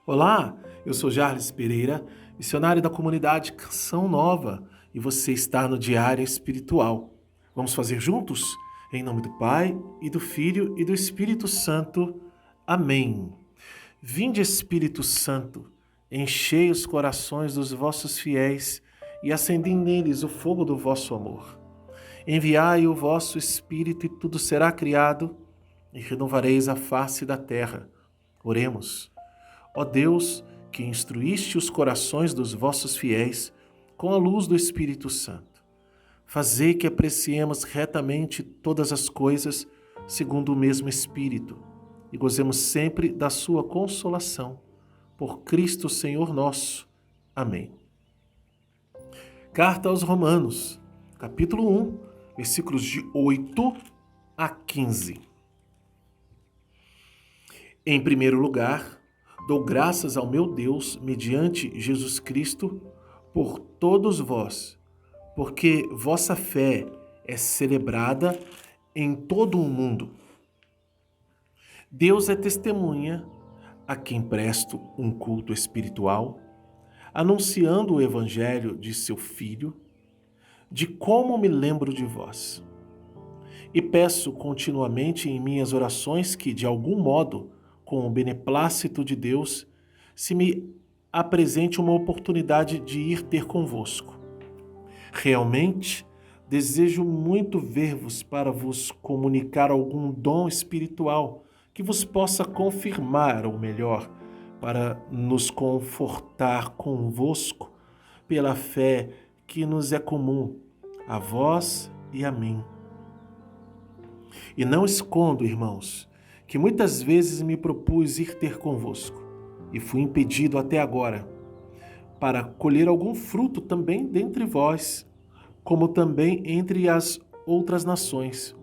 Olá, eu sou Jarles Pereira, missionário da comunidade Canção Nova, e você está no Diário Espiritual. Vamos fazer juntos? Em nome do Pai, e do Filho, e do Espírito Santo. Amém. Vinde, Espírito Santo, enchei os corações dos vossos fiéis e acendei neles o fogo do vosso amor. Enviai o vosso Espírito e tudo será criado, e renovareis a face da terra. Oremos. Ó Deus, que instruíste os corações dos vossos fiéis com a luz do Espírito Santo, fazei que apreciemos retamente todas as coisas segundo o mesmo Espírito e gozemos sempre da sua consolação. Por Cristo Senhor nosso. Amém. Carta aos Romanos, capítulo 1, versículos de 8 a 15. Em primeiro lugar, dou graças ao meu Deus, mediante Jesus Cristo, por todos vós, porque vossa fé é celebrada em todo o mundo. Deus é testemunha a quem presto um culto espiritual, anunciando o evangelho de seu Filho, de como me lembro de vós. E peço continuamente em minhas orações que, de algum modo, com o beneplácito de Deus, se me apresente uma oportunidade de ir ter convosco. Realmente, desejo muito ver-vos para vos comunicar algum dom espiritual que vos possa confirmar, ou melhor, para nos confortar convosco pela fé que nos é comum, a vós e a mim. E não escondo, irmãos, que muitas vezes me propus ir ter convosco, e fui impedido até agora, para colher algum fruto também dentre vós, como também entre as outras nações,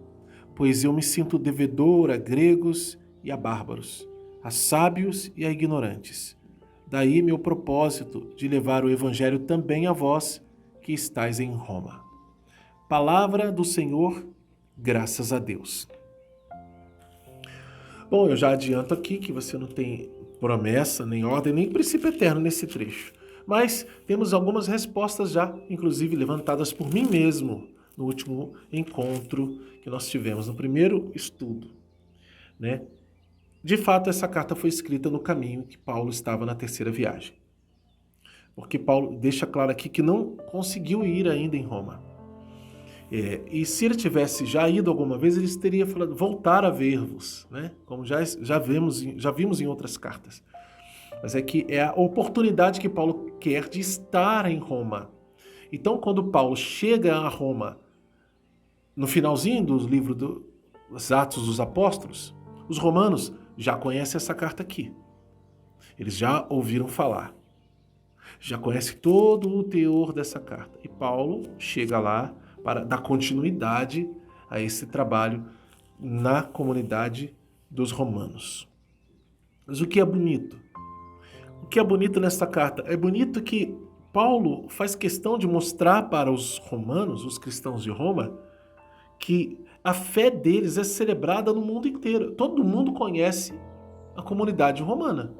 pois eu me sinto devedor a gregos e a bárbaros, a sábios e a ignorantes. Daí meu propósito de levar o evangelho também a vós, que estáis em Roma. Palavra do Senhor, graças a Deus. Bom, eu já adianto aqui que você não tem promessa, nem ordem, nem princípio eterno nesse trecho. Mas temos algumas respostas já, inclusive levantadas por mim mesmo, no último encontro que nós tivemos, no primeiro estudo, né? De fato, essa carta foi escrita no caminho que Paulo estava na terceira viagem. Porque Paulo deixa claro aqui que não conseguiu ir ainda em Roma. E se ele tivesse já ido alguma vez, ele teria falado, voltar a ver-vos, né? Como já vimos em outras cartas. Mas é que é a oportunidade que Paulo quer de estar em Roma. Então, quando Paulo chega a Roma, no finalzinho do livro dos Atos dos Apóstolos, os romanos já conhecem essa carta aqui. Eles já ouviram falar. Já conhecem todo o teor dessa carta. E Paulo chega lá para dar continuidade a esse trabalho na comunidade dos romanos. Mas o que é bonito? O que é bonito nesta carta? É bonito que Paulo faz questão de mostrar para os romanos, os cristãos de Roma, que a fé deles é celebrada no mundo inteiro. Todo mundo conhece a comunidade romana.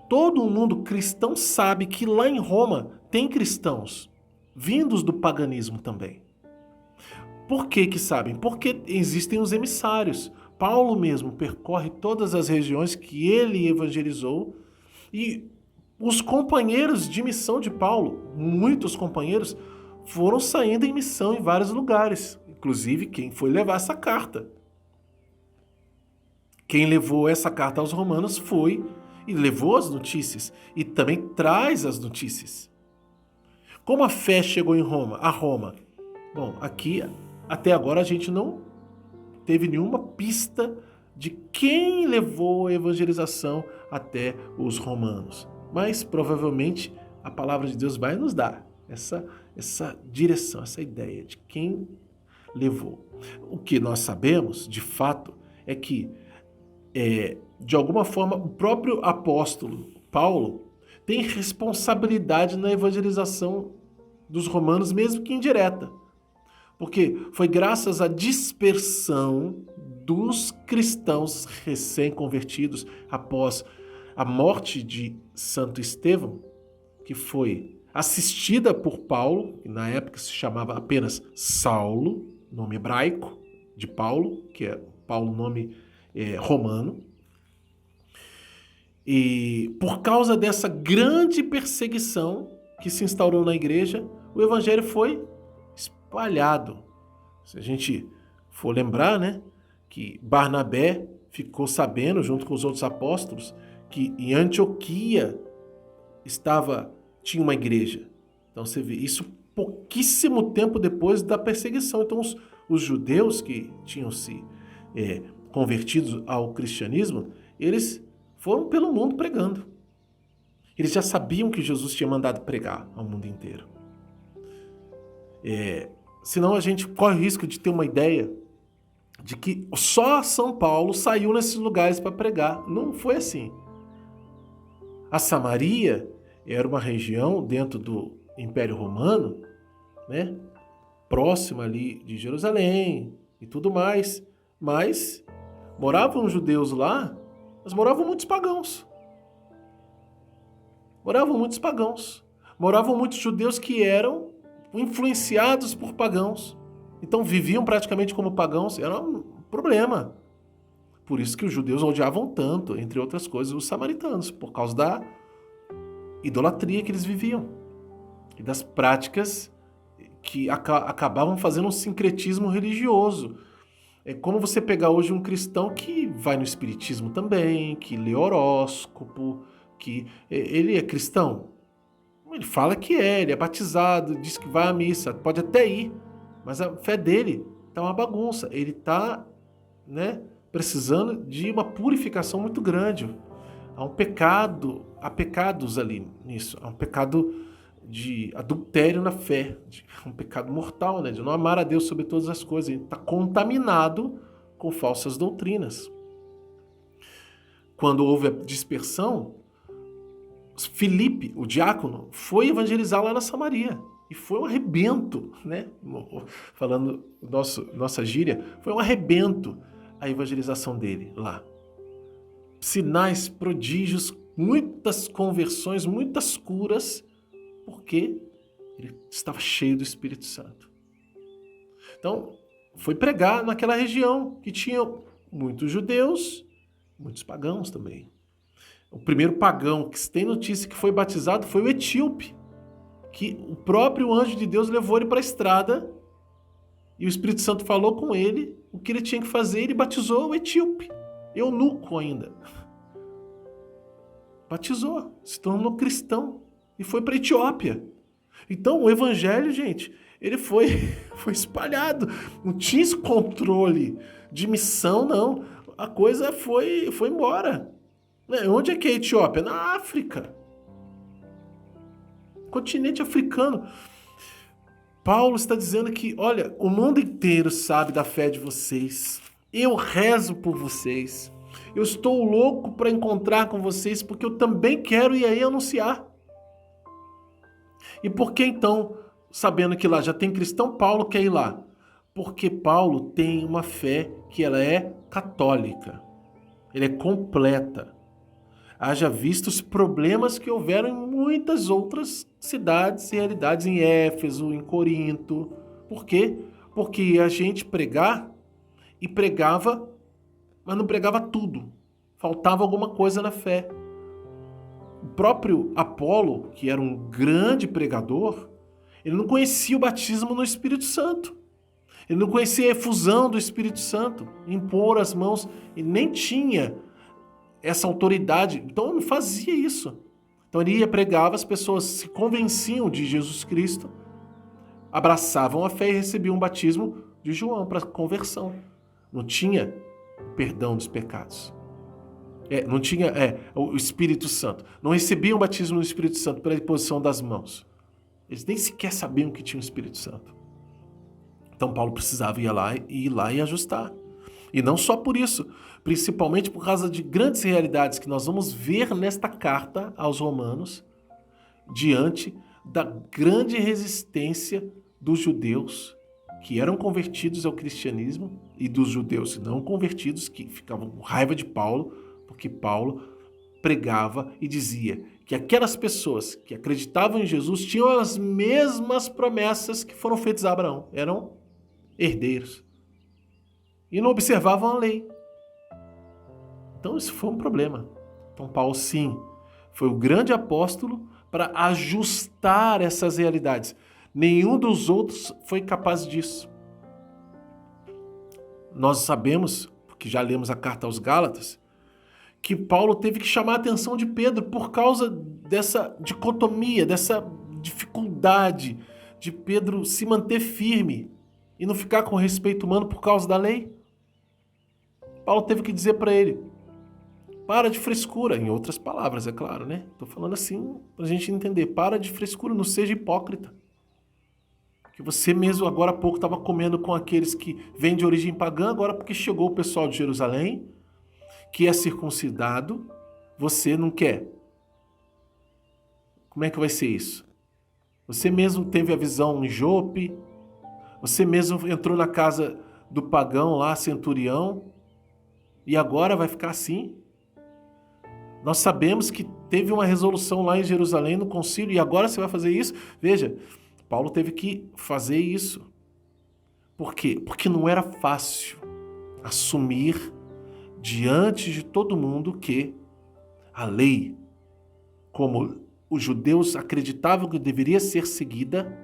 Todo mundo cristão sabe que lá em Roma tem cristãos, vindos do paganismo também. Por que sabem? Porque existem os emissários. Paulo mesmo percorre todas as regiões que ele evangelizou e os companheiros de missão de Paulo, muitos companheiros, foram saindo em missão em vários lugares. Inclusive quem foi levar essa carta. Quem levou essa carta aos romanos foi e levou as notícias e também traz as notícias. Como a fé chegou a Roma? Bom, aqui até agora a gente não teve nenhuma pista de quem levou a evangelização até os romanos. Mas provavelmente a palavra de Deus vai nos dar essa direção, essa ideia de quem levou. O que nós sabemos, de fato, é que, de alguma forma, o próprio apóstolo Paulo tem responsabilidade na evangelização dos romanos, mesmo que indireta. Porque foi graças à dispersão dos cristãos recém-convertidos após a morte de Santo Estevão, que foi assistida por Paulo, que na época se chamava apenas Saulo, nome hebraico de Paulo, que é Paulo, nome romano. E por causa dessa grande perseguição que se instaurou na igreja, o evangelho foi espalhado. Se a gente for lembrar, né, que Barnabé ficou sabendo, junto com os outros apóstolos, que em Antioquia tinha uma igreja. Então você vê isso pouquíssimo tempo depois da perseguição. Então os judeus que tinham se convertido ao cristianismo, eles foram pelo mundo pregando. Eles já sabiam que Jesus tinha mandado pregar ao mundo inteiro. Senão a gente corre o risco de ter uma ideia de que só São Paulo saiu nesses lugares para pregar. Não foi assim. A Samaria era uma região dentro do Império Romano, né, próxima ali de Jerusalém e tudo mais, mas moravam judeus lá, mas moravam muitos pagãos. Moravam muitos judeus que eram influenciados por pagãos. Então viviam praticamente como pagãos. Era um problema. Por isso que os judeus odiavam tanto, entre outras coisas, os samaritanos, por causa da idolatria que eles viviam e das práticas que acabavam fazendo um sincretismo religioso. É como você pegar hoje um cristão que vai no espiritismo também, que lê horóscopo, que ele é cristão. Ele fala que ele é batizado, diz que vai à missa, pode até ir, mas a fé dele está uma bagunça. Ele está, né, precisando de uma purificação muito grande. Há pecados ali nisso. Há um pecado de adultério na fé, um pecado mortal, né, de não amar a Deus sobre todas as coisas. Ele está contaminado com falsas doutrinas. Quando houve a dispersão, Filipe, o diácono, foi evangelizar lá na Samaria. E foi um arrebento, né? Falando nossa gíria, foi um arrebento a evangelização dele lá. Sinais, prodígios, muitas conversões, muitas curas, porque ele estava cheio do Espírito Santo. Então, foi pregar naquela região que tinha muitos judeus, muitos pagãos também. O primeiro pagão que se tem notícia que foi batizado foi o etíope, que o próprio anjo de Deus levou ele para a estrada e o Espírito Santo falou com ele o que ele tinha que fazer. Ele batizou o etíope, eunuco ainda. Batizou, se tornou cristão e foi para a Etiópia. Então o evangelho, gente, ele foi espalhado. Não tinha esse controle de missão, não. A coisa foi embora. Onde é que é a Etiópia? Na África. Continente africano. Paulo está dizendo que, olha, o mundo inteiro sabe da fé de vocês. Eu rezo por vocês. Eu estou louco para encontrar com vocês porque eu também quero ir aí anunciar. E por que então, sabendo que lá já tem cristão, Paulo quer ir lá? Porque Paulo tem uma fé que ela é católica. Ela é completa. Haja visto os problemas que houveram em muitas outras cidades e realidades, em Éfeso, em Corinto. Por quê? Porque a gente pregava, mas não pregava tudo. Faltava alguma coisa na fé. O próprio Apolo, que era um grande pregador, ele não conhecia o batismo no Espírito Santo. Ele não conhecia a efusão do Espírito Santo, impor as mãos, e nem tinha essa autoridade, então ele não fazia isso. Então ele ia, pregava, as pessoas se convenciam de Jesus Cristo, abraçavam a fé e recebiam o batismo de João para conversão. Não tinha perdão dos pecados. Não tinha o Espírito Santo. Não recebiam o batismo do Espírito Santo pela imposição das mãos. Eles nem sequer sabiam que tinha o Espírito Santo. Então Paulo precisava ir lá e ajustar. E não só por isso, principalmente por causa de grandes realidades que nós vamos ver nesta carta aos Romanos, diante da grande resistência dos judeus que eram convertidos ao cristianismo e dos judeus não convertidos que ficavam com raiva de Paulo, porque Paulo pregava e dizia que aquelas pessoas que acreditavam em Jesus tinham as mesmas promessas que foram feitas a Abraão. Eram herdeiros. E não observavam a lei. Então isso foi um problema. Então Paulo, sim, foi o grande apóstolo para ajustar essas realidades. Nenhum dos outros foi capaz disso. Nós sabemos, porque já lemos a carta aos Gálatas, que Paulo teve que chamar a atenção de Pedro por causa dessa dicotomia, dessa dificuldade de Pedro se manter firme e não ficar com respeito humano por causa da lei. Paulo teve que dizer para ele: para de frescura, em outras palavras, é claro, né? Estou falando assim para a gente entender. Para de frescura, não seja hipócrita. Que você mesmo agora há pouco estava comendo com aqueles que vêm de origem pagã, agora porque chegou o pessoal de Jerusalém, que é circuncidado, você não quer. Como é que vai ser isso? Você mesmo teve a visão em Jope, você mesmo entrou na casa do pagão lá, centurião, e agora vai ficar assim? Nós sabemos que teve uma resolução lá em Jerusalém no concílio e agora você vai fazer isso? Veja, Paulo teve que fazer isso. Por quê? Porque não era fácil assumir diante de todo mundo que a lei, como os judeus acreditavam que deveria ser seguida,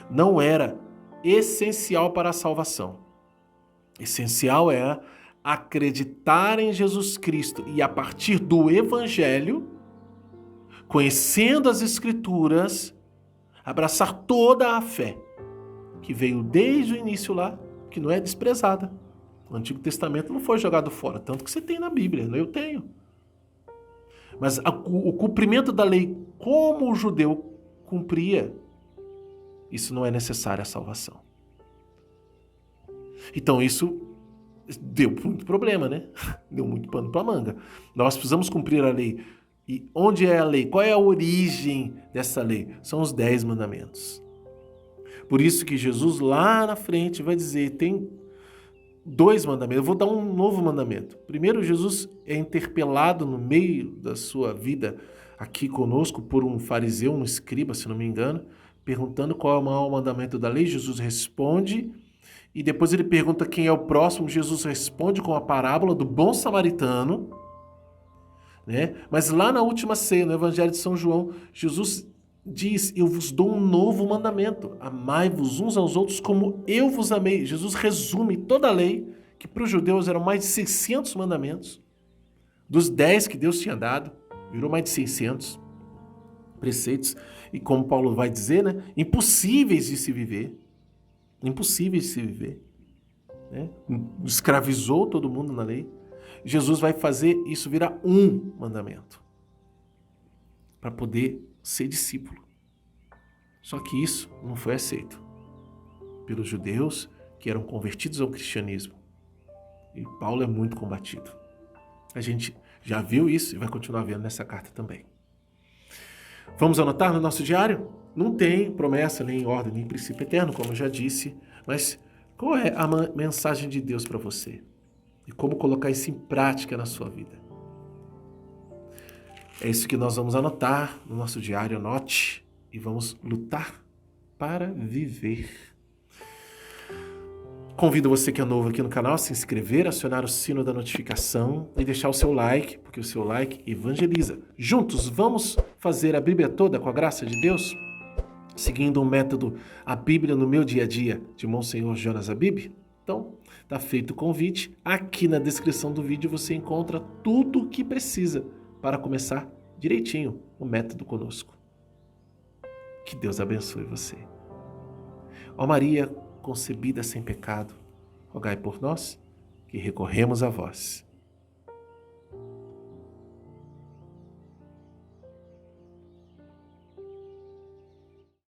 não era essencial para a salvação. Essencial era acreditar em Jesus Cristo e a partir do Evangelho, conhecendo as Escrituras, abraçar toda a fé que veio desde o início lá, que não é desprezada. O Antigo Testamento não foi jogado fora, tanto que você tem na Bíblia, eu tenho. Mas o cumprimento da lei como o judeu cumpria, isso não é necessário à salvação. Então isso deu muito problema, né? Deu muito pano para manga. Nós precisamos cumprir a lei. E onde é a lei? Qual é a origem dessa lei? São os 10 mandamentos. Por isso que Jesus lá na frente vai dizer, tem 2 mandamentos. Eu vou dar um novo mandamento. Primeiro, Jesus é interpelado no meio da sua vida aqui conosco por um fariseu, um escriba, se não me engano, perguntando qual é o maior mandamento da lei. Jesus responde. E depois ele pergunta quem é o próximo. Jesus responde com a parábola do bom samaritano, né? Mas lá na última ceia, no Evangelho de São João, Jesus diz, eu vos dou um novo mandamento. Amai-vos uns aos outros como eu vos amei. Jesus resume toda a lei, que para os judeus eram mais de 600 mandamentos. Dos 10 que Deus tinha dado, virou mais de 600 preceitos. E como Paulo vai dizer, né? Impossíveis de se viver. Impossível de se viver, né? Escravizou todo mundo na lei. Jesus vai fazer isso virar um mandamento para poder ser discípulo. Só que isso não foi aceito pelos judeus que eram convertidos ao cristianismo. E Paulo é muito combatido. A gente já viu isso e vai continuar vendo nessa carta também. Vamos anotar no nosso diário? Não tem promessa, nem ordem, nem princípio eterno, como eu já disse, mas qual é a mensagem de Deus para você? E como colocar isso em prática na sua vida? É isso que nós vamos anotar no nosso diário, anote, e vamos lutar para viver. Convido você que é novo aqui no canal a se inscrever, acionar o sino da notificação e deixar o seu like, porque o seu like evangeliza. Juntos, vamos fazer a Bíblia toda com a graça de Deus? Seguindo o método A Bíblia no Meu Dia a Dia, de Monsenhor Jonas Abib? Então, está feito o convite. Aqui na descrição do vídeo você encontra tudo o que precisa para começar direitinho o método conosco. Que Deus abençoe você. Ó Maria, concebida sem pecado, rogai por nós que recorremos a vós.